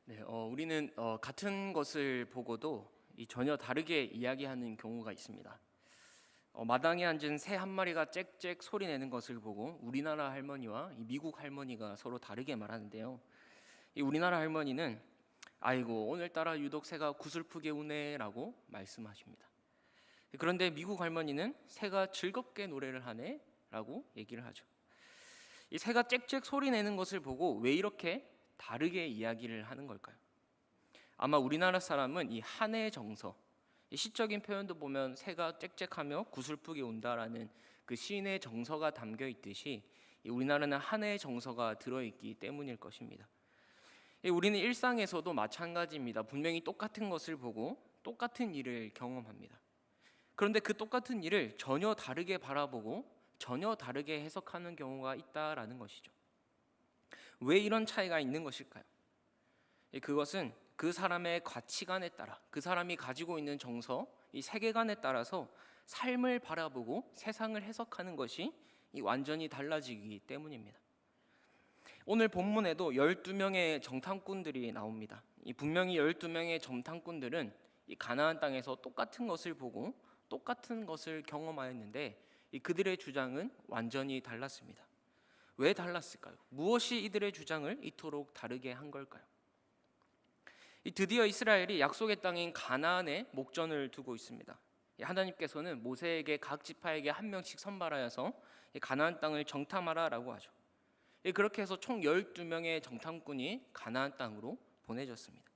네, 우리는 같은 것을 보고도 전혀 다르게 이야기하는 경우가 있습니다. 마당에 앉은 새 한 마리가 짹짹 소리 내는 것을 보고 우리나라 할머니와 이 미국 할머니가 서로 다르게 말하는데요. 이 우리나라 할머니는 아이고 오늘따라 유독 새가 구슬프게 우네라고 말씀하십니다. 그런데 미국 할머니는 새가 즐겁게 노래를 하네라고 얘기를 하죠. 이 새가 짹짹 소리 내는 것을 보고 왜 이렇게 다르게 이야기를 하는 걸까요? 아마 우리나라 사람은 이 한해 정서, 이 시적인 표현도 보면 새가 짹짹하며 구슬프게 운다라는 그 시인의 정서가 담겨 있듯이 우리나라는 한해의 정서가 들어있기 때문일 것입니다. 우리는 일상에서도 마찬가지입니다. 분명히 똑같은 것을 보고 똑같은 일을 경험합니다. 그런데 그 똑같은 일을 전혀 다르게 바라보고 전혀 다르게 해석하는 경우가 있다라는 것이죠. 왜 이런 차이가 있는 것일까요? 그것은 그 사람의 가치관에 따라, 그 사람이 가지고 있는 정서, 이 세계관에 따라서 삶을 바라보고 세상을 해석하는 것이 완전히 달라지기 때문입니다. 오늘 본문에도 12명의 정탐꾼들이 나옵니다. 분명히 12명의 정탐꾼들은 이 가나안 땅에서 똑같은 것을 보고 똑같은 것을 경험하였는데 그들의 주장은 완전히 달랐습니다. 왜 달랐을까요? 무엇이 이들의 주장을 이토록 다르게 한 걸까요? 드디어 이스라엘이 약속의 땅인 가나안에 목전을 두고 있습니다. 하나님께서는 모세에게 각 지파에게 한 명씩 선발하여서 가나안 땅을 정탐하라라고 하죠. 그렇게 해서 총 12명의 정탐꾼이 가나안 땅으로 보내졌습니다.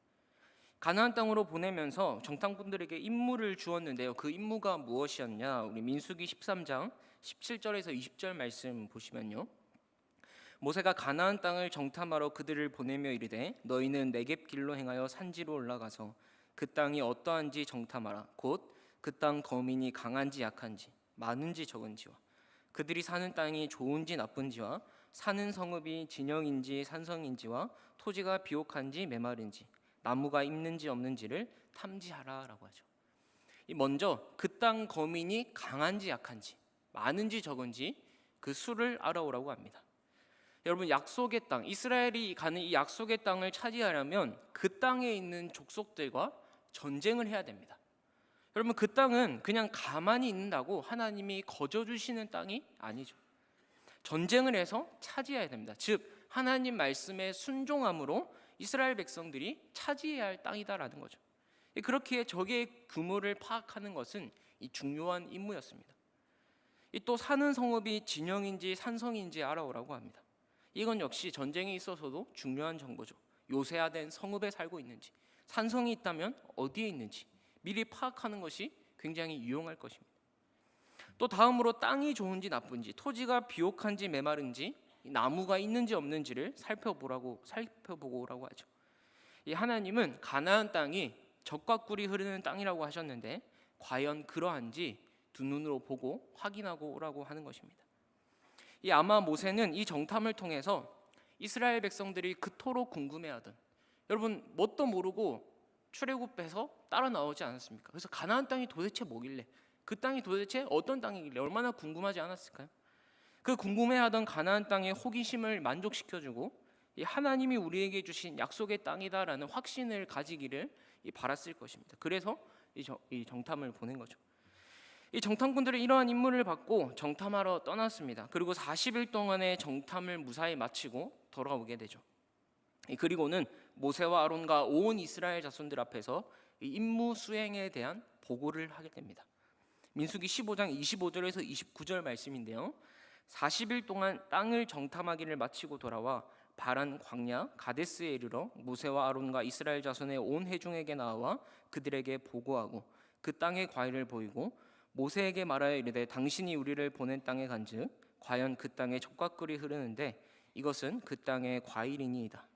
가나안 땅으로 보내면서 정탐꾼들에게 임무를 주었는데요. 그 임무가 무엇이었냐? 우리 민수기 13장 17절에서 20절 말씀 보시면요. 모세가 가나안 땅을 정탐하러 그들을 보내며 이르되 너희는 네겝 길로 행하여 산지로 올라가서 그 땅이 어떠한지 정탐하라. 곧 그 땅 거민이 강한지 약한지 많은지 적은지와 그들이 사는 땅이 좋은지 나쁜지와 사는 성읍이 진영인지 산성인지와 토지가 비옥한지 메마른지 나무가 있는지 없는지를 탐지하라라고 하죠. 먼저 그 땅 거민이 강한지 약한지 많은지 적은지 그 수를 알아오라고 합니다. 여러분, 약속의 땅, 이스라엘이 가는 이 약속의 땅을 차지하려면 그 땅에 있는 족속들과 전쟁을 해야 됩니다. 여러분, 그 땅은 그냥 가만히 있는다고 하나님이 거저 주시는 땅이 아니죠. 전쟁을 해서 차지해야 됩니다. 즉 하나님 말씀에 순종함으로 이스라엘 백성들이 차지해야 할 땅이다라는 거죠. 그렇기에 적의 규모를 파악하는 것은 이 중요한 임무였습니다. 또 사는 성읍이 진영인지 산성인지 알아오라고 합니다. 이건 역시 전쟁에 있어서도 중요한 정보죠. 요새화된 성읍에 살고 있는지, 산성이 있다면 어디에 있는지 미리 파악하는 것이 굉장히 유용할 것입니다. 또 다음으로 땅이 좋은지 나쁜지, 토지가 비옥한지 메마른지, 나무가 있는지 없는지를 살펴보고 오라고 하죠. 하나님은 가나안 땅이 젖과 꿀이 흐르는 땅이라고 하셨는데 과연 그러한지 두 눈으로 보고 확인하고 오라고 하는 것입니다. 아마 모세는 이 정탐을 통해서 이스라엘 백성들이 그토록 궁금해하던, 여러분 뭣도 모르고 출애굽해서 따라 나오지 않았습니까? 그래서 가나안 땅이 도대체 뭐길래, 그 땅이 도대체 어떤 땅이길래 얼마나 궁금하지 않았을까요? 그 궁금해하던 가나안 땅의 호기심을 만족시켜주고 하나님이 우리에게 주신 약속의 땅이다라는 확신을 가지기를 바랐을 것입니다. 그래서 이 정탐을 보낸 거죠. 이 정탐꾼들은 이러한 임무를 받고 정탐하러 떠났습니다. 그리고 40일 동안의 정탐을 무사히 마치고 돌아오게 되죠. 그리고는 모세와 아론과 온 이스라엘 자손들 앞에서 이 임무 수행에 대한 보고를 하게 됩니다. 민수기 15장 25절에서 29절 말씀인데요. 40일 동안 땅을 정탐하기를 마치고 돌아와 바란 광야 가데스에 이르러 모세와 아론과 이스라엘 자손의 온 회중에게 나와 그들에게 보고하고 그 땅의 과일을 보이고 모세에게 말하여 이르되 당신이 우리를 보낸 땅에 간즉 과연 그 땅에 젖과 꿀이 흐르는데 이것은 그 땅의 과일이니이다.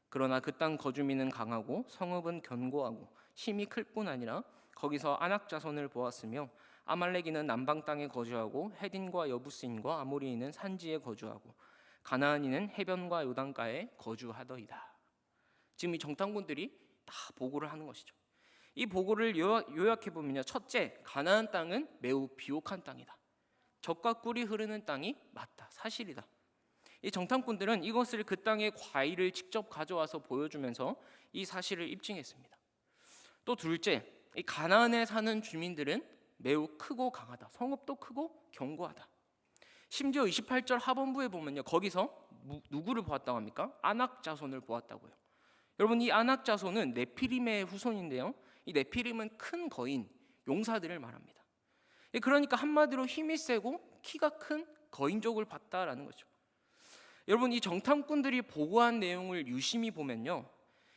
그러나 그 땅 거주민은 강하고 성읍은 견고하고 힘이 클 뿐 아니라 거기서 아낙 자손을 보았으며 아말렉인은 남방 땅에 거주하고 헤딘과 여부스인과 아모리인은 산지에 거주하고 가나안인은 해변과 요단가에 거주하더이다. 지금 이 정탐꾼들이 다 보고를 하는 것이죠. 이 보고를 요약해 보면요. 첫째, 가나안 땅은 매우 비옥한 땅이다. 젖과 꿀이 흐르는 땅이 맞다, 사실이다. 이 정탐꾼들은 이것을 그 땅의 과일을 직접 가져와서 보여주면서 이 사실을 입증했습니다. 또 둘째, 이 가나안에 사는 주민들은 매우 크고 강하다. 성읍도 크고 견고하다. 심지어 28절 하반부에 보면요, 거기서 누구를 보았다고 합니까? 아낙 자손을 보았다고요. 여러분, 이 아낙 자손은 네피림의 후손인데요, 이 네피림은 큰 거인, 용사들을 말합니다. 그러니까 한마디로 힘이 세고 키가 큰 거인족을 봤다라는 거죠. 여러분, 이 정탐꾼들이 보고한 내용을 유심히 보면요,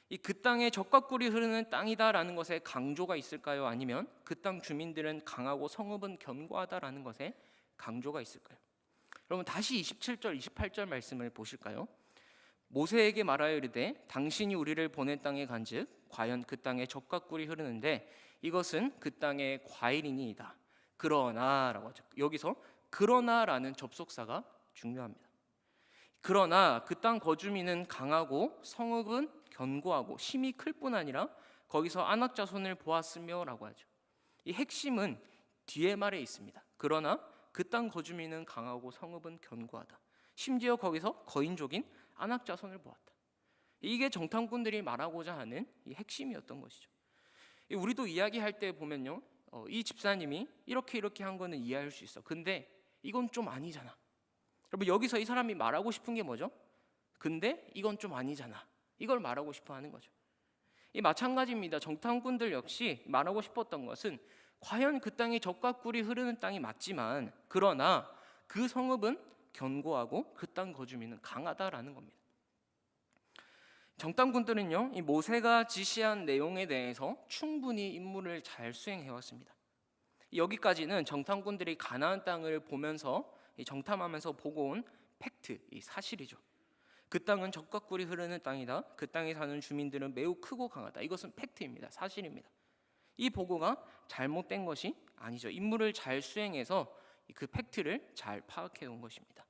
이 그 땅에 젖과 꿀이 흐르는 땅이다라는 것에 강조가 있을까요? 아니면 그 땅 주민들은 강하고 성읍은 견고하다라는 것에 강조가 있을까요? 여러분, 다시 27절, 28절 말씀을 보실까요? 모세에게 말하여 이르되 당신이 우리를 보낸 땅에 간즉 과연 그 땅에 젖과 꿀이 흐르는데 이것은 그 땅의 과일이니이다. 그러나라고 하죠. 여기서 그러나라는 접속사가 중요합니다. 그러나 그 땅 거주민은 강하고 성읍은 견고하고 힘이 클 뿐 아니라 거기서 아낙 자손을 보았으며라고 하죠. 이 핵심은 뒤에 말에 있습니다. 그러나 그 땅 거주민은 강하고 성읍은 견고하다. 심지어 거기서 거인족인 아낙 자손을 보았다. 이게 정탐꾼들이 말하고자 하는 이 핵심이었던 것이죠. 우리도 이야기할 때 보면요, 이 집사님이 이렇게 한 거는 이해할 수 있어. 근데 이건 좀 아니잖아. 여러분, 여기서 이 사람이 말하고 싶은 게 뭐죠? 근데 이건 좀 아니잖아. 이걸 말하고 싶어 하는 거죠. 이 마찬가지입니다. 정탐꾼들 역시 말하고 싶었던 것은 과연 그 땅이 젖과 꿀이 흐르는 땅이 맞지만 그러나 그 성읍은 견고하고 그 땅 거주민은 강하다라는 겁니다. 정탐꾼들은요, 이 모세가 지시한 내용에 대해서 충분히 임무를 잘 수행해 왔습니다. 여기까지는 정탐꾼들이 가나안 땅을 보면서 정탐하면서 보고 온 팩트, 이 사실이죠. 그 땅은 젖과 꿀이 흐르는 땅이다. 그 땅에 사는 주민들은 매우 크고 강하다. 이것은 팩트입니다. 사실입니다. 이 보고가 잘못된 것이 아니죠. 임무를 잘 수행해서 그 팩트를 잘 파악해 온 것입니다.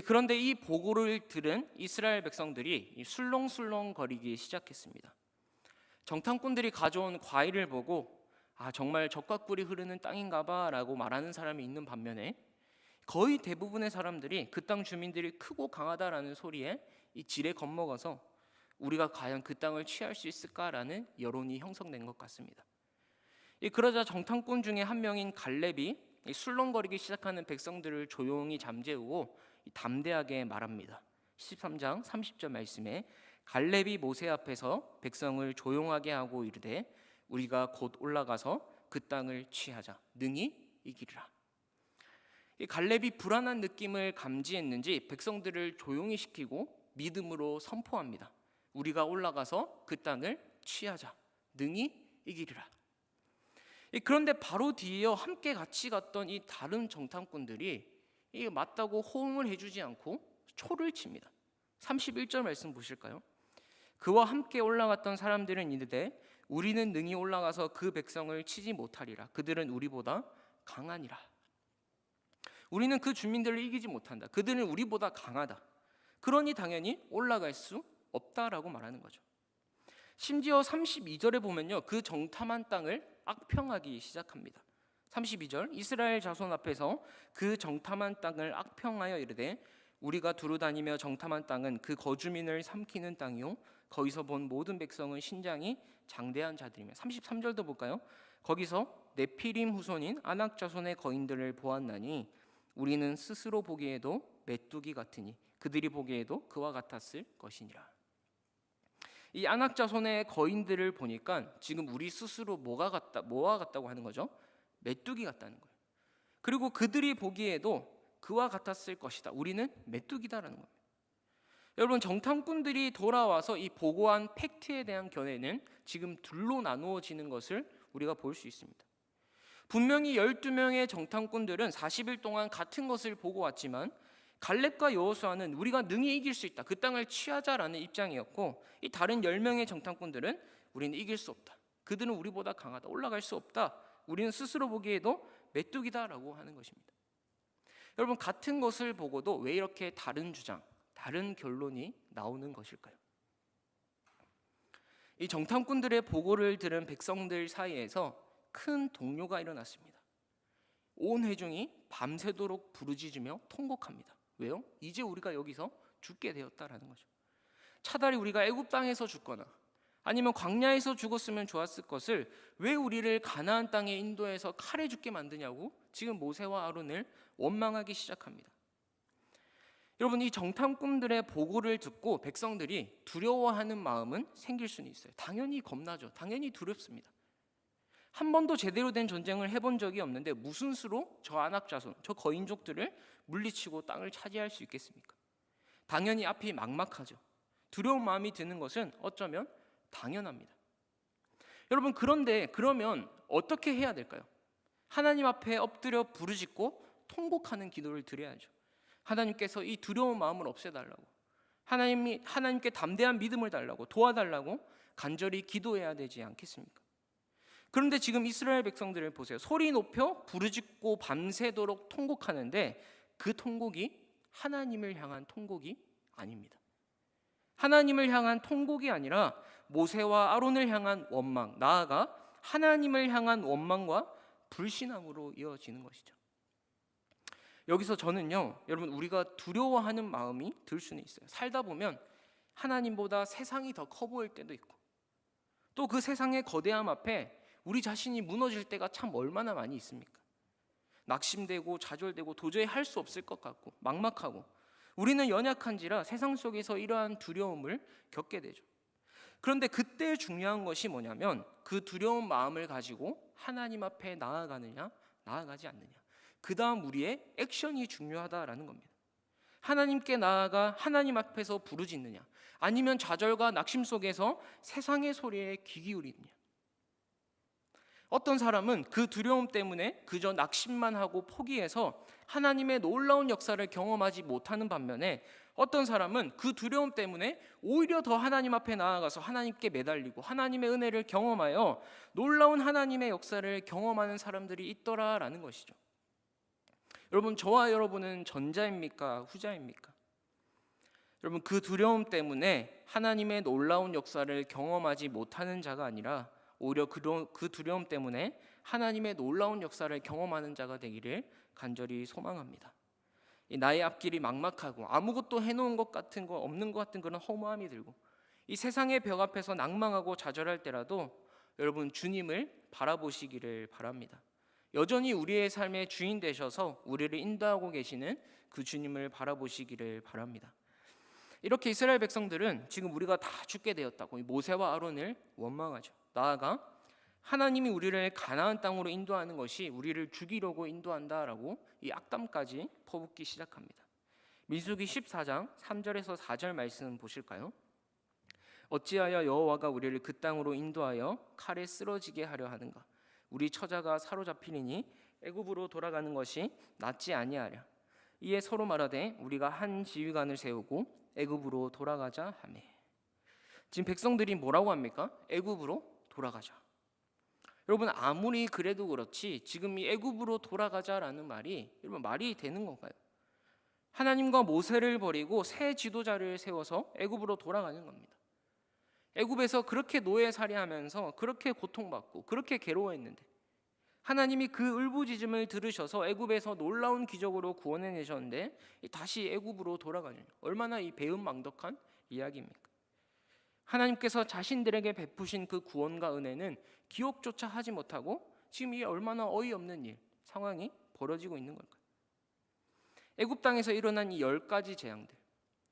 그런데 이 보고를 들은 이스라엘 백성들이 술렁술렁 거리기 시작했습니다. 정탐꾼들이 가져온 과일을 보고 정말 젖과 꿀이 흐르는 땅인가 봐라고 말하는 사람이 있는 반면에 거의 대부분의 사람들이 그 땅 주민들이 크고 강하다라는 소리에 이 지레 겁먹어서 우리가 과연 그 땅을 취할 수 있을까라는 여론이 형성된 것 같습니다. 그러자 정탐꾼 중에 한 명인 갈렙이 술렁거리기 시작하는 백성들을 조용히 잠재우고 담대하게 말합니다. 13장 30절 말씀에 갈렙이 모세 앞에서 백성을 조용하게 하고 이르되 우리가 곧 올라가서 그 땅을 취하자. 능히 이기리라. 이 갈렙이 불안한 느낌을 감지했는지 백성들을 조용히 시키고 믿음으로 선포합니다. 우리가 올라가서 그 땅을 취하자. 능히 이기리라. 그런데 바로 뒤이어 함께 같이 갔던 이 다른 정탐꾼들이 이게 맞다고 호응을 해주지 않고 초를 칩니다. 31절 말씀 보실까요? 그와 함께 올라갔던 사람들은 이르되 우리는 능히 올라가서 그 백성을 치지 못하리라. 그들은 우리보다 강하니라. 우리는 그 주민들을 이기지 못한다. 그들은 우리보다 강하다. 그러니 당연히 올라갈 수 없다라고 말하는 거죠. 심지어 32절에 보면요, 그 정탐한 땅을 악평하기 시작합니다. 32절, 이스라엘 자손 앞에서 그 정탐한 땅을 악평하여 이르되 우리가 두루 다니며 정탐한 땅은 그 거주민을 삼키는 땅이요 거기서 본 모든 백성은 신장이 장대한 자들이며. 33절도 볼까요? 거기서 네피림 후손인 아낙 자손의 거인들을 보았나니 우리는 스스로 보기에도 메뚜기 같으니 그들이 보기에도 그와 같았을 것이니라. 이 아낙 자손의 거인들을 보니까 지금 우리 스스로 뭐와 같다고 하는 거죠? 메뚜기 같다는 거예요. 그리고 그들이 보기에도 그와 같았을 것이다. 우리는 메뚜기다라는 겁니다. 여러분, 정탐꾼들이 돌아와서 이 보고한 팩트에 대한 견해는 지금 둘로 나누어지는 것을 우리가 볼 수 있습니다. 분명히 12명의 정탐꾼들은 40일 동안 같은 것을 보고 왔지만 갈렙과 여호수아는 우리가 능히 이길 수 있다. 그 땅을 취하자라는 입장이었고 이 다른 10명의 정탐꾼들은 우리는 이길 수 없다. 그들은 우리보다 강하다. 올라갈 수 없다. 우리는 스스로 보기에도 메뚜기다라고 하는 것입니다. 여러분, 같은 것을 보고도 왜 이렇게 다른 주장, 다른 결론이 나오는 것일까요? 이 정탐꾼들의 보고를 들은 백성들 사이에서 큰 동요가 일어났습니다. 온 회중이 밤새도록 부르짖으며 통곡합니다. 왜요? 이제 우리가 여기서 죽게 되었다라는 거죠. 차라리 우리가 애굽 땅에서 죽거나 아니면 광야에서 죽었으면 좋았을 것을 왜 우리를 가나안 땅에 인도해서 칼에 죽게 만드냐고 지금 모세와 아론을 원망하기 시작합니다. 여러분, 이 정탐 꿈들의 보고를 듣고 백성들이 두려워하는 마음은 생길 수는 있어요. 당연히 겁나죠. 당연히 두렵습니다. 한 번도 제대로 된 전쟁을 해본 적이 없는데 무슨 수로 저 안악자손, 저 거인족들을 물리치고 땅을 차지할 수 있겠습니까? 당연히 앞이 막막하죠. 두려운 마음이 드는 것은 어쩌면 당연합니다. 여러분, 그런데 그러면 어떻게 해야 될까요? 하나님 앞에 엎드려 부르짖고 통곡하는 기도를 드려야죠. 하나님께서 이 두려운 마음을 없애달라고, 하나님께 담대한 믿음을 달라고, 도와달라고 간절히 기도해야 되지 않겠습니까? 그런데 지금 이스라엘 백성들을 보세요. 소리 높여 부르짖고 밤새도록 통곡하는데 그 통곡이 하나님을 향한 통곡이 아닙니다. 하나님을 향한 통곡이 아니라 모세와 아론을 향한 원망, 나아가 하나님을 향한 원망과 불신앙으로 이어지는 것이죠. 여기서 저는요, 여러분, 우리가 두려워하는 마음이 들 수는 있어요. 살다 보면 하나님보다 세상이 더 커 보일 때도 있고, 또 그 세상의 거대함 앞에 우리 자신이 무너질 때가 참 얼마나 많이 있습니까? 낙심되고 좌절되고 도저히 할 수 없을 것 같고 막막하고, 우리는 연약한지라 세상 속에서 이러한 두려움을 겪게 되죠. 그런데 그때 중요한 것이 뭐냐면 그 두려운 마음을 가지고 하나님 앞에 나아가느냐 나아가지 않느냐, 그 다음 우리의 액션이 중요하다라는 겁니다. 하나님께 나아가 하나님 앞에서 부르짖느냐, 아니면 좌절과 낙심 속에서 세상의 소리에 귀 기울이느냐. 어떤 사람은 그 두려움 때문에 그저 낙심만 하고 포기해서 하나님의 놀라운 역사를 경험하지 못하는 반면에, 어떤 사람은 그 두려움 때문에 오히려 더 하나님 앞에 나아가서 하나님께 매달리고 하나님의 은혜를 경험하여 놀라운 하나님의 역사를 경험하는 사람들이 있더라라는 것이죠. 여러분, 저와 여러분은 전자입니까? 후자입니까? 여러분, 그 두려움 때문에 하나님의 놀라운 역사를 경험하지 못하는 자가 아니라 오히려 그 두려움 때문에 하나님의 놀라운 역사를 경험하는 자가 되기를 간절히 소망합니다. 나의 앞길이 막막하고 아무것도 해놓은 것 같은 거 없는 것 같은 그런 허무함이 들고 이 세상의 벽 앞에서 낭망하고 좌절할 때라도 여러분, 주님을 바라보시기를 바랍니다. 여전히 우리의 삶의 주인 되셔서 우리를 인도하고 계시는 그 주님을 바라보시기를 바랍니다. 이렇게 이스라엘 백성들은 지금 우리가 다 죽게 되었다고 모세와 아론을 원망하죠. 나아가 하나님이 우리를 가나안 땅으로 인도하는 것이 우리를 죽이려고 인도한다라고 이 악담까지 퍼붓기 시작합니다. 민수기 14장 3절에서 4절 말씀 보실까요? 어찌하여 여호와가 우리를 그 땅으로 인도하여 칼에 쓰러지게 하려 하는가? 우리 처자가 사로잡히리니 애굽으로 돌아가는 것이 낫지 아니하랴. 이에 서로 말하되 우리가 한 지휘관을 세우고 애굽으로 돌아가자 하매. 지금 백성들이 뭐라고 합니까? 애굽으로 돌아가자. 여러분, 아무리 그래도 그렇지 지금 이 애굽으로 돌아가자라는 말이 여러분 말이 되는 건가요? 하나님과 모세를 버리고 새 지도자를 세워서 애굽으로 돌아가는 겁니다. 애굽에서 그렇게 노예살이하면서 그렇게 고통받고 그렇게 괴로워했는데 하나님이 그 울부짖음을 들으셔서 애굽에서 놀라운 기적으로 구원해내셨는데 다시 애굽으로 돌아가는, 얼마나 이 배은망덕한 이야기입니까? 하나님께서 자신들에게 베푸신 그 구원과 은혜는 기억조차 하지 못하고 지금 이 얼마나 어이없는 일, 상황이 벌어지고 있는 걸까요? 애굽 땅에서 일어난 이 10가지 재앙들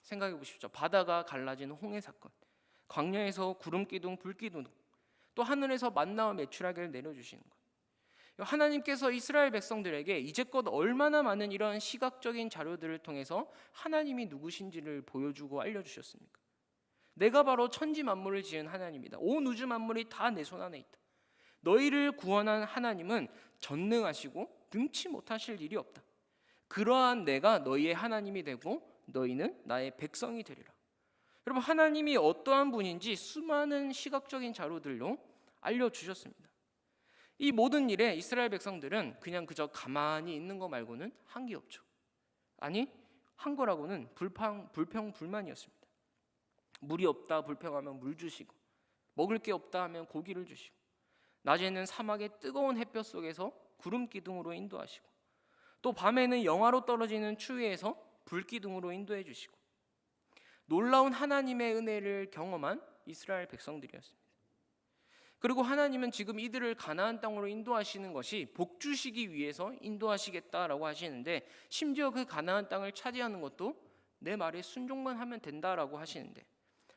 생각해 보십시오. 바다가 갈라지는 홍해 사건, 광야에서 구름 기둥, 불 기둥, 또 하늘에서 만나와 메추라기를 내려주시는 것. 하나님께서 이스라엘 백성들에게 이제껏 얼마나 많은 이러한 시각적인 자료들을 통해서 하나님이 누구신지를 보여주고 알려주셨습니까? 내가 바로 천지 만물을 지은 하나님이다. 온 우주 만물이 다 내 손 안에 있다. 너희를 구원한 하나님은 전능하시고 능치 못하실 일이 없다. 그러한 내가 너희의 하나님이 되고 너희는 나의 백성이 되리라. 여러분, 하나님이 어떠한 분인지 수많은 시각적인 자료들로 알려주셨습니다. 이 모든 일에 이스라엘 백성들은 그저 가만히 있는 거 말고는 한 게 없죠. 아니, 한 거라고는 불평불만이었습니다. 물이 없다 불평하면 물 주시고, 먹을 게 없다 하면 고기를 주시고, 낮에는 사막의 뜨거운 햇볕 속에서 구름 기둥으로 인도하시고, 또 밤에는 영하로 떨어지는 추위에서 불기둥으로 인도해 주시고 놀라운 하나님의 은혜를 경험한 이스라엘 백성들이었습니다. 그리고 하나님은 지금 이들을 가나안 땅으로 인도하시는 것이 복 주시기 위해서 인도하시겠다라고 하시는데, 심지어 그 가나안 땅을 차지하는 것도 내 말에 순종만 하면 된다라고 하시는데,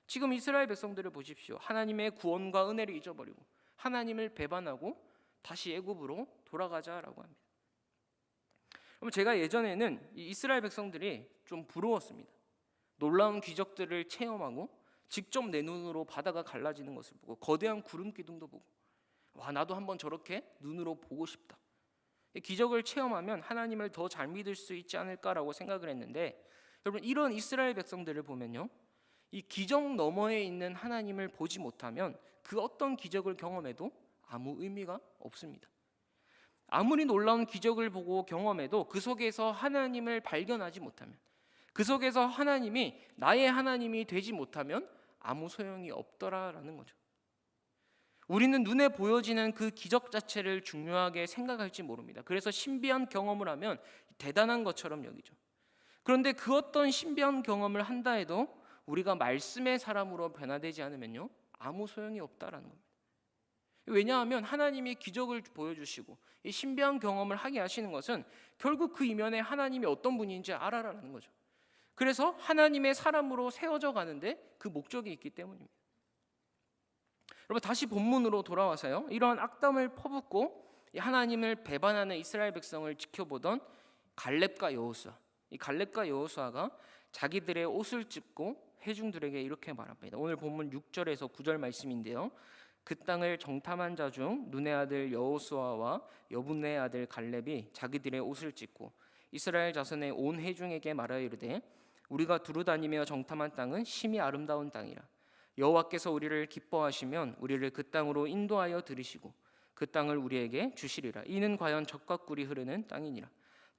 지금 이스라엘 백성들을 보십시오. 하나님의 구원과 은혜를 잊어버리고 하나님을 배반하고 다시 애굽으로 돌아가자라고 합니다. 그럼 제가 예전에는 이 이스라엘 백성들이 좀 부러웠습니다. 놀라운 기적들을 체험하고 직접 내 눈으로 바다가 갈라지는 것을 보고 거대한 구름 기둥도 보고, 와, 나도 한번 저렇게 눈으로 보고 싶다. 기적을 체험하면 하나님을 더 잘 믿을 수 있지 않을까라고 생각을 했는데, 여러분, 이런 이스라엘 백성들을 보면요, 이 기적 너머에 있는 하나님을 보지 못하면 그 어떤 기적을 경험해도 아무 의미가 없습니다. 아무리 놀라운 기적을 보고 경험해도 그 속에서 하나님을 발견하지 못하면, 그 속에서 하나님이 나의 하나님이 되지 못하면 아무 소용이 없더라라는 거죠. 우리는 눈에 보여지는 그 기적 자체를 중요하게 생각할지 모릅니다. 그래서 신비한 경험을 하면 대단한 것처럼 여기죠. 그런데 그 어떤 신비한 경험을 한다 해도 우리가 말씀의 사람으로 변화되지 않으면요, 아무 소용이 없다라는 겁니다. 왜냐하면 하나님이 기적을 보여주시고 이 신비한 경험을 하게 하시는 것은 결국 그 이면에 하나님이 어떤 분인지 알아라라는 거죠. 그래서 하나님의 사람으로 세워져 가는데 그 목적이 있기 때문입니다. 여러분, 다시 본문으로 돌아와서요, 이러한 악담을 퍼붓고 하나님을 배반하는 이스라엘 백성을 지켜보던 갈렙과 여호수아, 이 갈렙과 여호수아가 자기들의 옷을 찢고 회중들에게 이렇게 말합니다. 오늘 본문 6절에서 9절 말씀인데요, 그 땅을 정탐한 자 중 눈의 아들 여호수아와 여분의 아들 갈렙이 자기들의 옷을 찢고 이스라엘 자손의 온 회중에게 말하여 이르되, 우리가 두루 다니며 정탐한 땅은 심히 아름다운 땅이라. 여호와께서 우리를 기뻐하시면 우리를 그 땅으로 인도하여 들이시고 그 땅을 우리에게 주시리라. 이는 과연 젖과 꿀이 흐르는 땅이니라.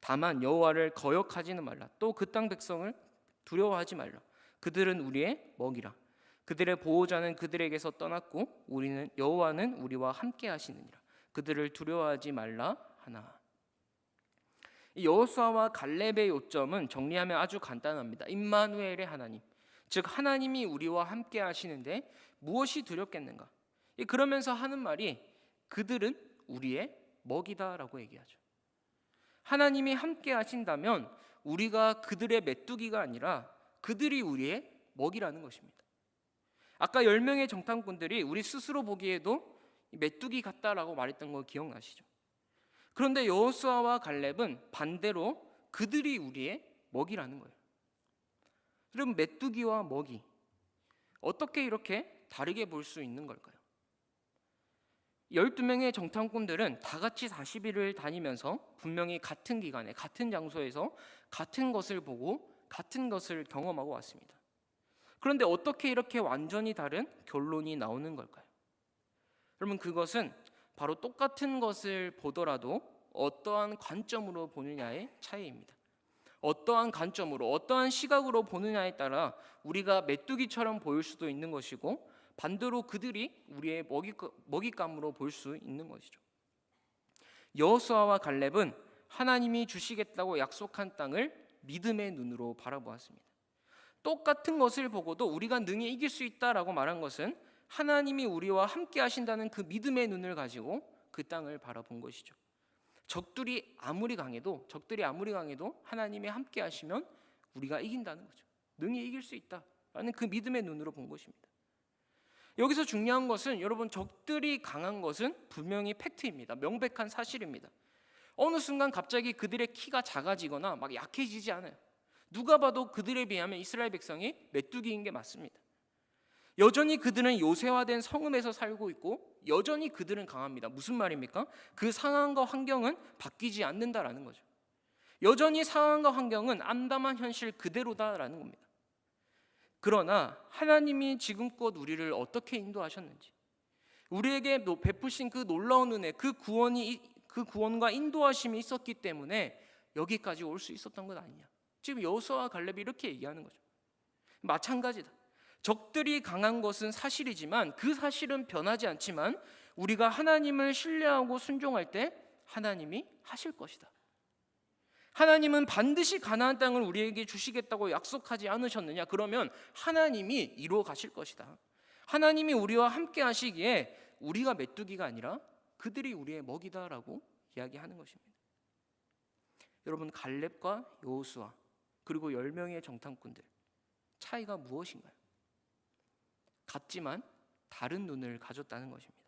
다만 여호와를 거역하지는 말라. 또 그 땅 백성을 두려워하지 말라. 그들은 우리의 먹이라. 그들의 보호자는 그들에게서 떠났고 우리는 여호와는 우리와 함께 하시느니라. 그들을 두려워하지 말라 하나. 이 여호수아와 갈렙의 요점은 정리하면 아주 간단합니다. 임마누엘의 하나님, 즉 하나님이 우리와 함께 하시는데 무엇이 두렵겠는가? 그러면서 하는 말이 그들은 우리의 먹이다라고 얘기하죠. 하나님이 함께 하신다면 우리가 그들의 메뚜기가 아니라 그들이 우리의 먹이라는 것입니다. 아까 10명의 정탐꾼들이 우리 스스로 보기에도 메뚜기 같다라고 말했던 거 기억나시죠? 그런데 여호수아와 갈렙은 반대로 그들이 우리의 먹이라는 거예요. 여러분, 메뚜기와 먹이, 어떻게 이렇게 다르게 볼 수 있는 걸까요? 12명의 정탐꾼들은 다 같이 40일을 다니면서 분명히 같은 기간에 같은 장소에서 같은 것을 보고 같은 것을 경험하고 왔습니다. 그런데 어떻게 이렇게 완전히 다른 결론이 나오는 걸까요? 여러분, 그것은 바로 똑같은 것을 보더라도 어떠한 관점으로 보느냐의 차이입니다. 어떠한 관점으로, 어떠한 시각으로 보느냐에 따라 우리가 메뚜기처럼 보일 수도 있는 것이고, 반대로 그들이 우리의 먹잇감으로 볼 수 있는 것이죠. 여호수아와 갈렙은 하나님이 주시겠다고 약속한 땅을 믿음의 눈으로 바라보았습니다. 똑같은 것을 보고도 우리가 능히 이길 수 있다라고 말한 것은 하나님이 우리와 함께 하신다는 그 믿음의 눈을 가지고 그 땅을 바라본 것이죠. 적들이 아무리 강해도 하나님이 함께 하시면 우리가 이긴다는 거죠. 능히 이길 수 있다라는 그 믿음의 눈으로 본 것입니다. 여기서 중요한 것은, 여러분, 적들이 강한 것은 분명히 팩트입니다. 명백한 사실입니다. 어느 순간 갑자기 그들의 키가 작아지거나 막 약해지지 않아요. 누가 봐도 그들에 비하면 이스라엘 백성이 메뚜기인 게 맞습니다. 여전히 그들은 요새화된 성읍에서 살고 있고 여전히 그들은 강합니다. 무슨 말입니까? 그 상황과 환경은 바뀌지 않는다라는 거죠. 여전히 상황과 환경은 암담한 현실 그대로다라는 겁니다. 그러나 하나님이 지금껏 우리를 어떻게 인도하셨는지, 우리에게 베푸신 그 놀라운 은혜, 그 구원과 인도하심이 있었기 때문에 여기까지 올 수 있었던 것 아니냐. 지금 여호수아와 갈렙이 이렇게 얘기하는 거죠. 마찬가지다. 적들이 강한 것은 사실이지만 그 사실은 변하지 않지만 우리가 하나님을 신뢰하고 순종할 때 하나님이 하실 것이다. 하나님은 반드시 가나안 땅을 우리에게 주시겠다고 약속하지 않으셨느냐? 그러면 하나님이 이루어 가실 것이다. 하나님이 우리와 함께 하시기에 우리가 메뚜기가 아니라 그들이 우리의 먹이다라고 이야기하는 것입니다. 여러분, 갈렙과 여호수아 그리고 10명의 정탐꾼들, 차이가 무엇인가요? 같지만 다른 눈을 가졌다는 것입니다.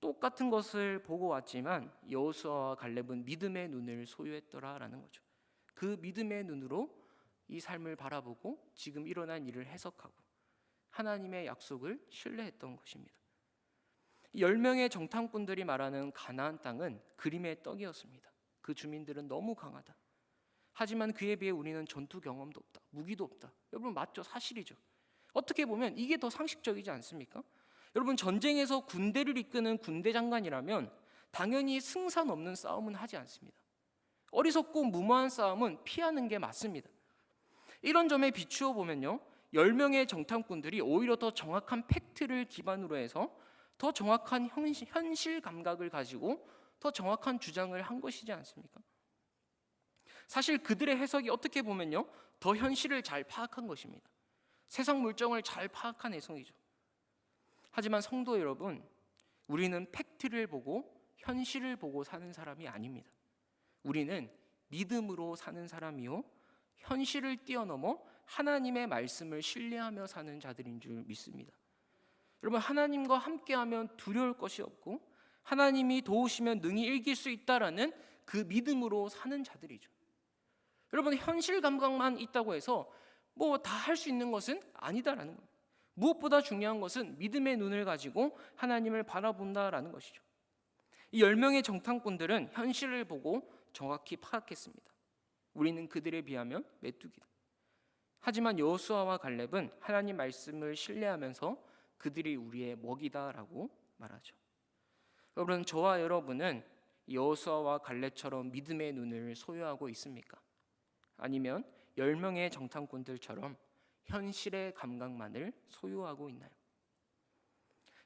똑같은 것을 보고 왔지만 여호수아와 갈렙은 믿음의 눈을 소유했더라라는 거죠. 그 믿음의 눈으로 이 삶을 바라보고 지금 일어난 일을 해석하고 하나님의 약속을 신뢰했던 것입니다. 10명의 정탐꾼들이 말하는 가나안 땅은 그림의 떡이었습니다. 그 주민들은 너무 강하다. 하지만 그에 비해 우리는 전투 경험도 없다. 무기도 없다. 여러분, 맞죠? 사실이죠. 어떻게 보면 이게 더 상식적이지 않습니까? 여러분, 전쟁에서 군대를 이끄는 군대 장관이라면 당연히 승산 없는 싸움은 하지 않습니다. 어리석고 무모한 싸움은 피하는 게 맞습니다. 이런 점에 비추어 보면요, 10명의 정탐꾼들이 오히려 더 정확한 팩트를 기반으로 해서 더 정확한 현실 감각을 가지고 더 정확한 주장을 한 것이지 않습니까? 사실 그들의 해석이 어떻게 보면요, 더 현실을 잘 파악한 것입니다. 세상 물정을 잘 파악한 해석이죠. 하지만 성도 여러분, 우리는 팩트를 보고 현실을 보고 사는 사람이 아닙니다. 우리는 믿음으로 사는 사람이요, 현실을 뛰어넘어 하나님의 말씀을 신뢰하며 사는 자들인 줄 믿습니다. 여러분, 하나님과 함께하면 두려울 것이 없고 하나님이 도우시면 능히 이길 수 있다라는 그 믿음으로 사는 자들이죠. 여러분, 현실 감각만 있다고 해서 뭐 다 할 수 있는 것은 아니다라는 겁니다. 무엇보다 중요한 것은 믿음의 눈을 가지고 하나님을 바라본다라는 것이죠. 이 10명의 정탐꾼들은 현실을 보고 정확히 파악했습니다. 우리는 그들에 비하면 메뚜기다. 하지만 여호수아와 갈렙은 하나님 말씀을 신뢰하면서 그들이 우리의 먹이다라고 말하죠. 여러분, 저와 여러분은 여호수아와 갈렙처럼 믿음의 눈을 소유하고 있습니까? 아니면 10명의 정탐꾼들처럼 현실의 감각만을 소유하고 있나요?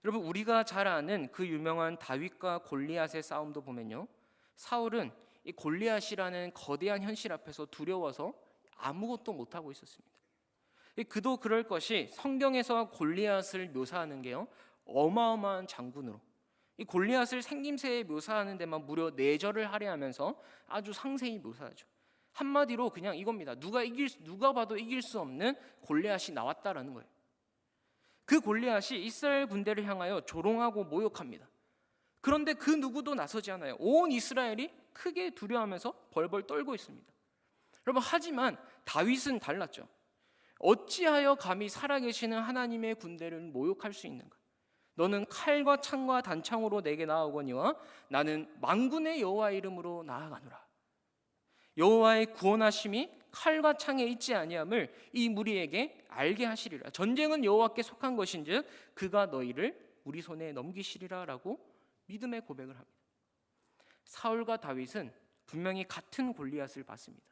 여러분, 우리가 잘 아는 그 유명한 다윗과 골리앗의 싸움도 보면요, 사울은 이 골리앗이라는 거대한 현실 앞에서 두려워서 아무것도 못하고 있었습니다. 그도 그럴 것이 성경에서 골리앗을 묘사하는 게요, 어마어마한 장군으로, 이 골리앗을 생김새에 묘사하는 데만 무려 4절을 할애하면서 아주 상세히 묘사하죠. 한마디로 그냥 이겁니다. 누가 봐도 이길 수 없는 골리앗이 나왔다라는 거예요. 그 골리앗이 이스라엘 군대를 향하여 조롱하고 모욕합니다. 그런데 그 누구도 나서지 않아요. 온 이스라엘이 크게 두려워하면서 벌벌 떨고 있습니다. 여러분, 하지만 다윗은 달랐죠. 어찌하여 감히 살아계시는 하나님의 군대를 모욕할 수 있는가? 너는 칼과 창과 단창으로 내게 나아오거니와 나는 만군의 여호와 이름으로 나아가노라. 여호와의 구원하심이 칼과 창에 있지 아니함을 이 무리에게 알게 하시리라. 전쟁은 여호와께 속한 것인즉 그가 너희를 우리 손에 넘기시리라라고 믿음의 고백을 합니다. 사울과 다윗은 분명히 같은 골리앗을 봤습니다.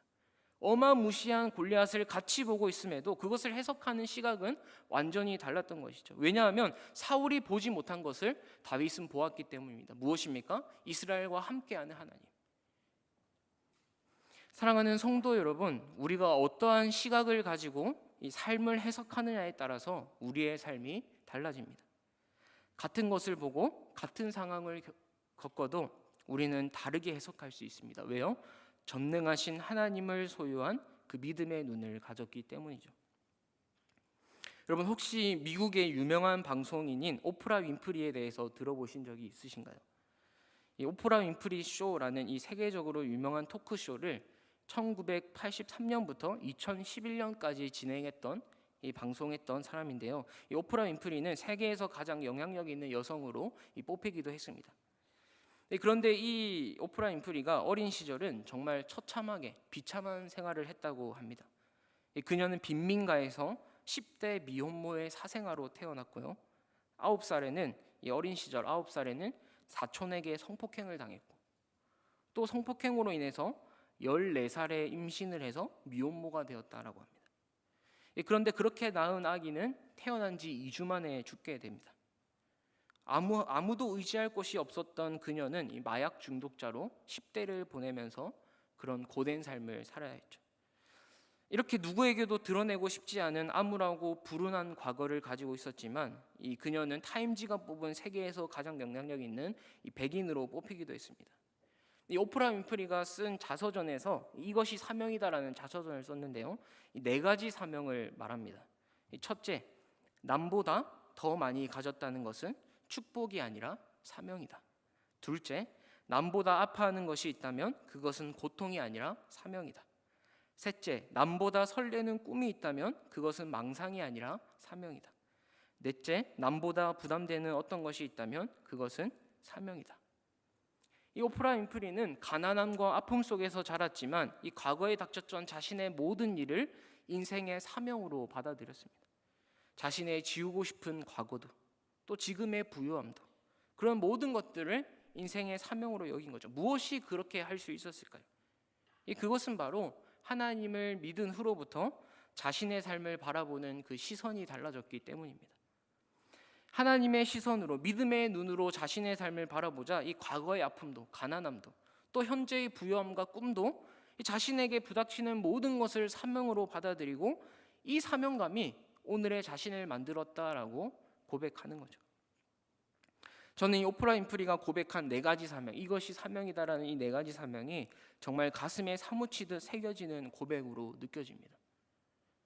어마무시한 골리앗을 같이 보고 있음에도 그것을 해석하는 시각은 완전히 달랐던 것이죠. 왜냐하면 사울이 보지 못한 것을 다윗은 보았기 때문입니다. 무엇입니까? 이스라엘과 함께하는 하나님. 사랑하는 성도 여러분, 우리가 어떠한 시각을 가지고 이 삶을 해석하느냐에 따라서 우리의 삶이 달라집니다. 같은 것을 보고 같은 상황을 겪어도 우리는 다르게 해석할 수 있습니다. 왜요? 전능하신 하나님을 소유한 그 믿음의 눈을 가졌기 때문이죠. 여러분, 혹시 미국의 유명한 방송인인 오프라 윈프리에 대해서 들어보신 적이 있으신가요? 이 오프라 윈프리 쇼라는 이 세계적으로 유명한 토크쇼를 1983년부터 2011년까지 진행했던 이 방송했던 사람인데요. 이 오프라 윈프리는 세계에서 가장 영향력 있는 여성으로 뽑히기도 했습니다. 그런데 이 오프라 윈프리가 어린 시절은 정말 처참하게 비참한 생활을 했다고 합니다. 그녀는 빈민가에서 10대 미혼모의 사생아로 태어났고요. 9살에는 이 어린 시절 9살에는 사촌에게 성폭행을 당했고, 또 성폭행으로 인해서 14살에 임신을 해서 미혼모가 되었다라고 합니다. 그런데 그렇게 낳은 아기는 태어난 지 2주 만에 죽게 됩니다. 아무도 의지할 곳이 없었던 그녀는 이 마약 중독자로 10대를 보내면서 그런 고된 삶을 살아야 했죠. 이렇게 누구에게도 드러내고 싶지 않은 암울하고 불운한 과거를 가지고 있었지만 이 그녀는 타임지가 뽑은 세계에서 가장 영향력 있는 이 백인으로 뽑히기도 했습니다. 이 오프라 윈프리가 쓴 자서전에서 이것이 사명이다라는 자서전을 썼는데요. 이 네 가지 사명을 말합니다. 첫째, 남보다 더 많이 가졌다는 것은 축복이 아니라 사명이다. 둘째, 남보다 아파하는 것이 있다면 그것은 고통이 아니라 사명이다. 셋째, 남보다 설레는 꿈이 있다면 그것은 망상이 아니라 사명이다. 넷째, 남보다 부담되는 어떤 것이 있다면 그것은 사명이다. 이 오프라 윈프리는 가난함과 아픔 속에서 자랐지만 이 과거에 닥쳤던 자신의 모든 일을 인생의 사명으로 받아들였습니다. 자신의 지우고 싶은 과거도 또 지금의 부유함도 그런 모든 것들을 인생의 사명으로 여긴 거죠. 무엇이 그렇게 할 수 있었을까요? 그것은 바로 하나님을 믿은 후로부터 자신의 삶을 바라보는 그 시선이 달라졌기 때문입니다. 하나님의 시선으로 믿음의 눈으로 자신의 삶을 바라보자 이 과거의 아픔도 가난함도 또 현재의 부유함과 꿈도 자신에게 부닥치는 모든 것을 사명으로 받아들이고 이 사명감이 오늘의 자신을 만들었다라고 고백하는 거죠. 저는 이 오프라 윈프리가 고백한 네 가지 사명, 이것이 사명이다라는 이 네 가지 사명이 정말 가슴에 사무치듯 새겨지는 고백으로 느껴집니다.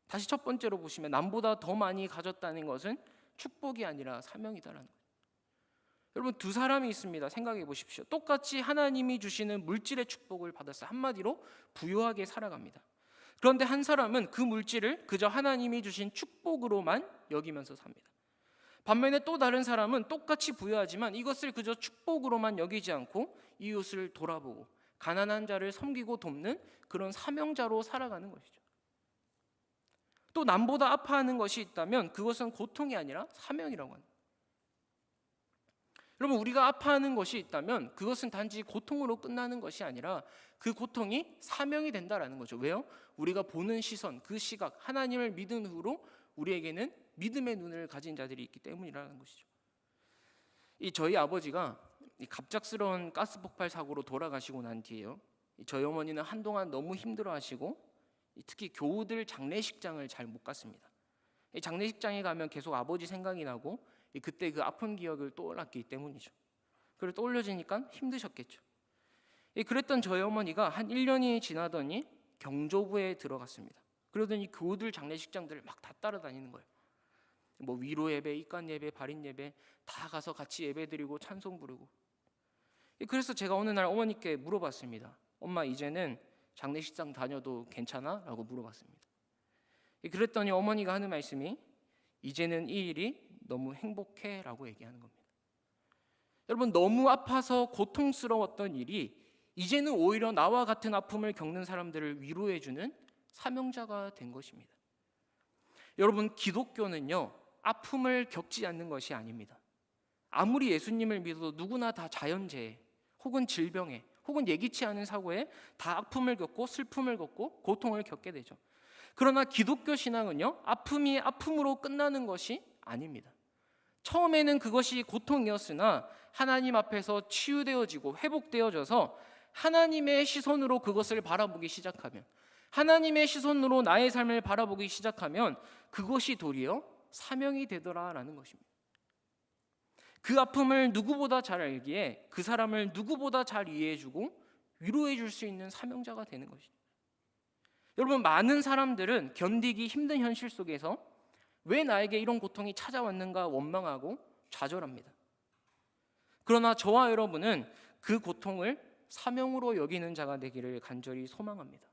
다시 첫 번째로 보시면 남보다 더 많이 가졌다는 것은 축복이 아니라 사명이다라는 거예요. 여러분 두 사람이 있습니다. 생각해 보십시오. 똑같이 하나님이 주시는 물질의 축복을 받았어요. 한마디로 부유하게 살아갑니다. 그런데 한 사람은 그 물질을 그저 하나님이 주신 축복으로만 여기면서 삽니다. 반면에 또 다른 사람은 똑같이 부유하지만 이것을 그저 축복으로만 여기지 않고 이웃을 돌아보고 가난한 자를 섬기고 돕는 그런 사명자로 살아가는 것이죠. 또 남보다 아파하는 것이 있다면 그것은 고통이 아니라 사명이라고 합니다. 여러분 우리가 아파하는 것이 있다면 그것은 단지 고통으로 끝나는 것이 아니라 그 고통이 사명이 된다라는 거죠. 왜요? 우리가 보는 시선, 그 시각, 하나님을 믿은 후로 우리에게는 믿음의 눈을 가진 자들이 있기 때문이라는 것이죠. 저희 아버지가 갑작스러운 가스 폭발 사고로 돌아가시고 난 뒤에요. 저희 어머니는 한동안 너무 힘들어하시고 특히 교우들 장례식장을 잘 못 갔습니다. 장례식장에 가면 계속 아버지 생각이 나고 그때 그 아픈 기억을 떠올랐기 때문이죠. 그걸 떠올려지니까 힘드셨겠죠. 그랬던 저희 어머니가 한 1년이 지나더니 경조부에 들어갔습니다. 그러더니 교우들 장례식장들을 막 다 따라다니는 거예요. 뭐 위로 예배, 입간 예배, 발인 예배 다 가서 같이 예배 드리고 찬송 부르고. 그래서 제가 어느 날 어머니께 물어봤습니다. 엄마 이제는 장례식장 다녀도 괜찮아? 라고 물어봤습니다. 그랬더니 어머니가 하는 말씀이 이제는 이 일이 너무 행복해 라고 얘기하는 겁니다. 여러분 너무 아파서 고통스러웠던 일이 이제는 오히려 나와 같은 아픔을 겪는 사람들을 위로해주는 사명자가 된 것입니다. 여러분 기독교는요 아픔을 겪지 않는 것이 아닙니다. 아무리 예수님을 믿어도 누구나 다 자연재해 혹은 질병에 혹은 예기치 않은 사고에 다 아픔을 겪고 슬픔을 겪고 고통을 겪게 되죠. 그러나 기독교 신앙은요 아픔이 아픔으로 끝나는 것이 아닙니다. 처음에는 그것이 고통이었으나 하나님 앞에서 치유되어지고 회복되어져서 하나님의 시선으로 그것을 바라보기 시작하면 하나님의 시선으로 나의 삶을 바라보기 시작하면 그것이 도리어 사명이 되더라라는 것입니다. 그 아픔을 누구보다 잘 알기에 그 사람을 누구보다 잘 이해해주고 위로해줄 수 있는 사명자가 되는 것이죠. 여러분 많은 사람들은 견디기 힘든 현실 속에서 왜 나에게 이런 고통이 찾아왔는가 원망하고 좌절합니다. 그러나 저와 여러분은 그 고통을 사명으로 여기는 자가 되기를 간절히 소망합니다.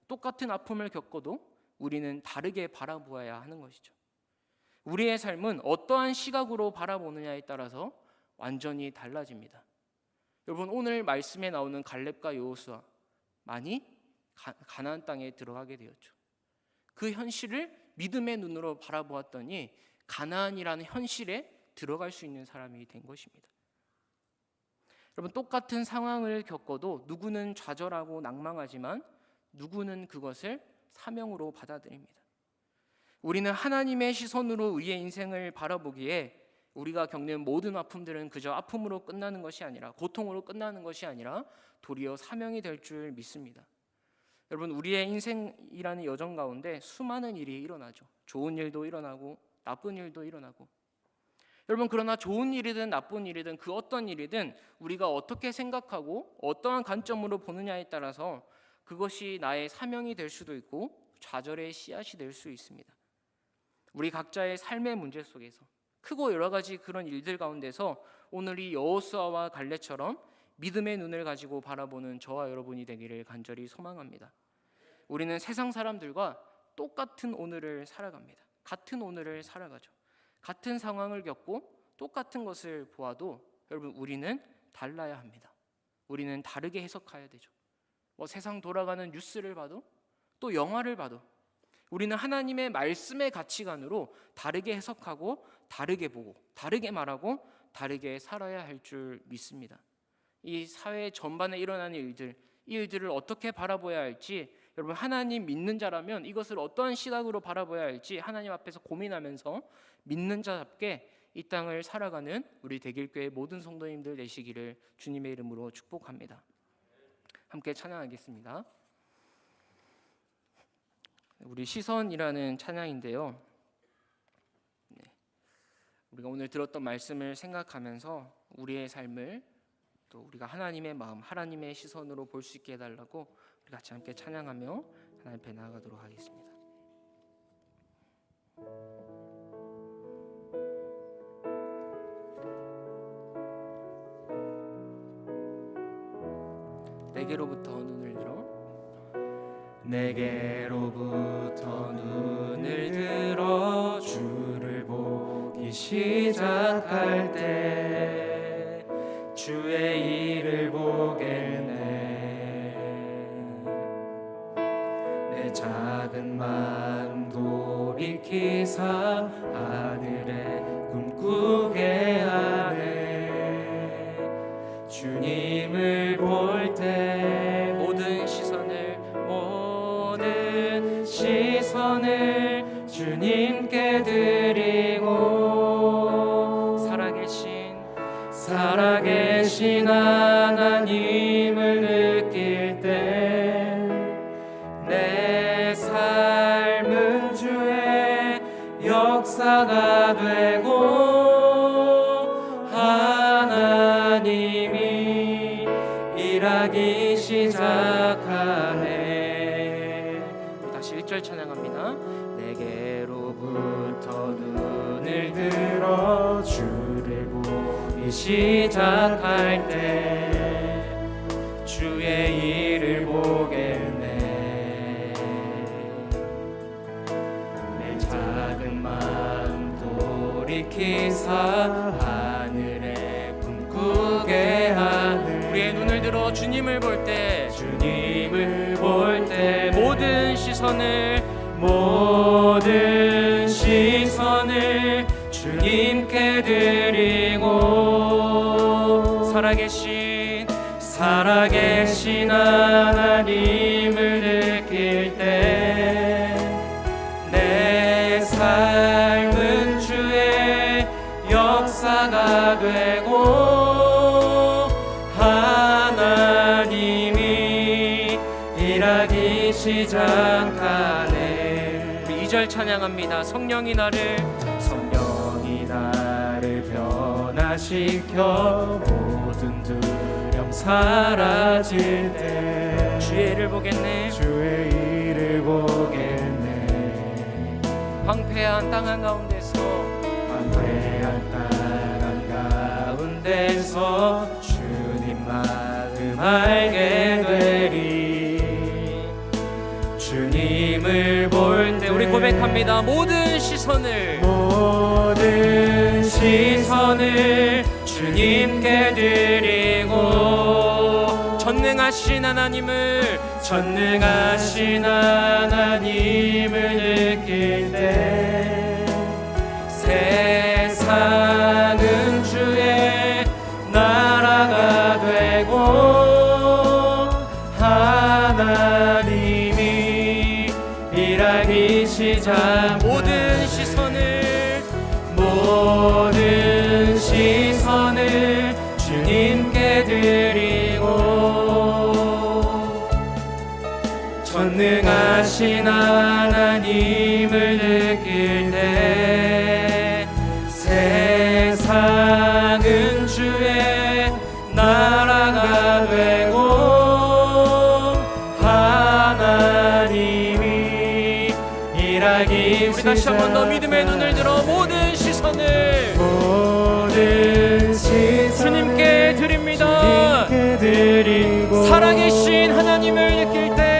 똑같은 아픔을 겪어도 우리는 다르게 바라보아야 하는 것이죠. 우리의 삶은 어떠한 시각으로 바라보느냐에 따라서 완전히 달라집니다. 여러분 오늘 말씀에 나오는 갈렙과 여호수아 많이 가나안 땅에 들어가게 되었죠. 그 현실을 믿음의 눈으로 바라보았더니 가나안이라는 현실에 들어갈 수 있는 사람이 된 것입니다. 여러분 똑같은 상황을 겪어도 누구는 좌절하고 낭망하지만 누구는 그것을 사명으로 받아들입니다. 우리는 하나님의 시선으로 우리의 인생을 바라보기에 우리가 겪는 모든 아픔들은 그저 아픔으로 끝나는 것이 아니라, 고통으로 끝나는 것이 아니라 도리어 사명이 될 줄 믿습니다. 여러분, 우리의 인생이라는 여정 가운데 수많은 일이 일어나죠. 좋은 일도 일어나고 나쁜 일도 일어나고. 여러분, 그러나 좋은 일이든 나쁜 일이든 그 어떤 일이든 우리가 어떻게 생각하고 어떠한 관점으로 보느냐에 따라서 그것이 나의 사명이 될 수도 있고 좌절의 씨앗이 될 수 있습니다. 우리 각자의 삶의 문제 속에서 크고 여러 가지 그런 일들 가운데서 오늘 이 여호수아와 갈렙처럼 믿음의 눈을 가지고 바라보는 저와 여러분이 되기를 간절히 소망합니다. 우리는 세상 사람들과 똑같은 오늘을 살아갑니다. 같은 오늘을 살아가죠. 같은 상황을 겪고 똑같은 것을 보아도 여러분, 우리는 달라야 합니다. 우리는 다르게 해석해야 되죠. 세상 돌아가는 뉴스를 봐도 또 영화를 봐도 우리는 하나님의 말씀의 가치관으로 다르게 해석하고 다르게 보고 다르게 말하고 다르게 살아야 할 줄 믿습니다. 이 사회 전반에 일어나는 일들, 이 일들을 어떻게 바라봐야 할지, 여러분, 하나님 믿는 자라면 이것을 어떠한 시각으로 바라봐야 할지 하나님 앞에서 고민하면서 믿는 자답게 이 땅을 살아가는 우리 대길교회 모든 성도님들 되시기를 주님의 이름으로 축복합니다. 함께 찬양하겠습니다. 우리 시선이라는 찬양인데요, 우리가 오늘 들었던 말씀을 생각하면서 우리의 삶을 또 우리가 하나님의 마음, 하나님의 시선으로 볼 수 있게 해달라고 우리 같이 함께 찬양하며 하나님 앞에 나아가도록 하겠습니다. 내게로부터 눈을 들어, 내게로부터 눈을 들어 주를 보기 시작할 때 주의 일을 보겠네. 내 작은 마음 돌이키사 하늘에 꿈꾸게 하네. 주님을 볼 때 모든 시선을 주님께 드리고 살아계신 하나님을 느낄 때 내 삶은 주의 역사가 되고 하나님이 일하기 시작하네. 다시 1절 찬양합니다. 내게로부터 눈을 들어 주를 보기 시작할 때 주의 일을 보겠네. 내 작은 마음 돌이키사 하늘에 꿈꾸게 하는 우리의 눈을 들어 주님을 볼 때 모든 시선을 주님께 드리고 살아계신 하나님을 느낄 때 내 삶은 주의 역사가 되고 하나님이 일하기 시작하네. 2절 찬양합니다. 성령이 나를 변화시켜 모든 두려움 사라질 때 주의 일을 보겠네. 황폐한 땅 한가운데서 주님 마음 알게 되리. 주님을 볼 때 우리 고백합니다. 모든 시선을 주님께 드리고 전능하신 하나님을 느낄 때 세상은 주의 나라가 되고 하나님이 일하기 시작. 모든 시선을 전능하신 하나님을 느낄 때 세상은 주의 나라가 되고 하나님이 일하기 우리 다시 한 번 더 믿음의 눈을 들어 모든 시선을 주님께 드립니다. 드리고 살아계신 하나님을 느낄 때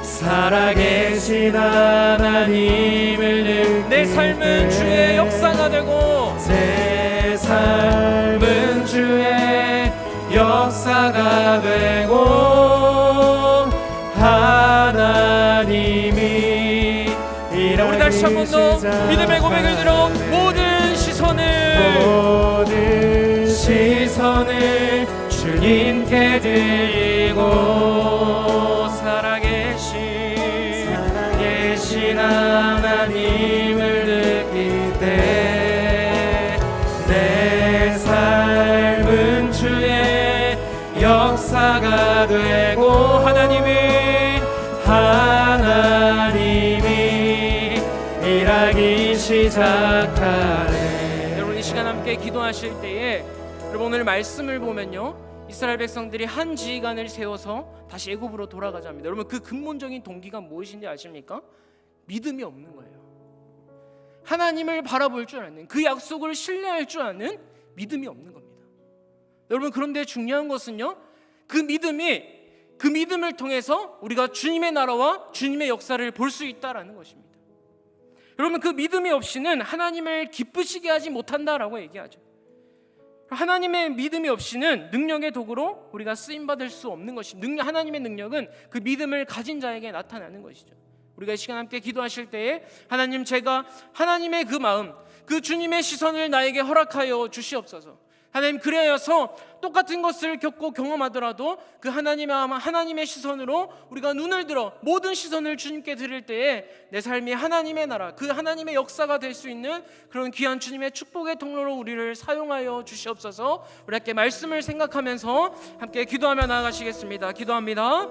살아계신 하나님을 느낄 내 삶은 주의 역사가 되고 내 삶은 주의 역사가 되고 하나님이 우리 다시 한 번 더 믿음의 고백을 들어 모든 시선을 주님께 드리고 살아계신 하나님을 느낄 때 내 삶은 주의 역사가 되고 하나님이 일하기 시작하네. 여러분 이 시간 함께 기도하실 때에 여러분 오늘 말씀을 보면요 이스라엘 백성들이 한 지휘관을 세워서 다시 애굽으로 돌아가자 합니다. 여러분 그 근본적인 동기가 무엇인지 아십니까? 믿음이 없는 거예요. 하나님을 바라볼 줄 아는, 그 약속을 신뢰할 줄 아는 믿음이 없는 겁니다. 여러분 그런데 중요한 것은요 그 믿음을 통해서 우리가 주님의 나라와 주님의 역사를 볼 수 있다라는 것입니다. 여러분 그 믿음이 없이는 하나님을 기쁘시게 하지 못한다라고 얘기하죠. 하나님의 믿음이 없이는 능력의 도구로 우리가 쓰임받을 수 없는 것입니다. 하나님의 능력은 그 믿음을 가진 자에게 나타나는 것이죠. 우리가 이 시간 함께 기도하실 때에 하나님 제가 하나님의 그 마음, 그 주님의 시선을 나에게 허락하여 주시옵소서. 하나님 그래서 똑같은 것을 겪고 경험하더라도 그 하나님의 시선으로 우리가 눈을 들어 모든 시선을 주님께 드릴 때에 내 삶이 하나님의 나라, 그 하나님의 역사가 될 수 있는 그런 귀한 주님의 축복의 통로로 우리를 사용하여 주시옵소서. 우리 함께 말씀을 생각하면서 함께 기도하며 나아가시겠습니다. 기도합니다.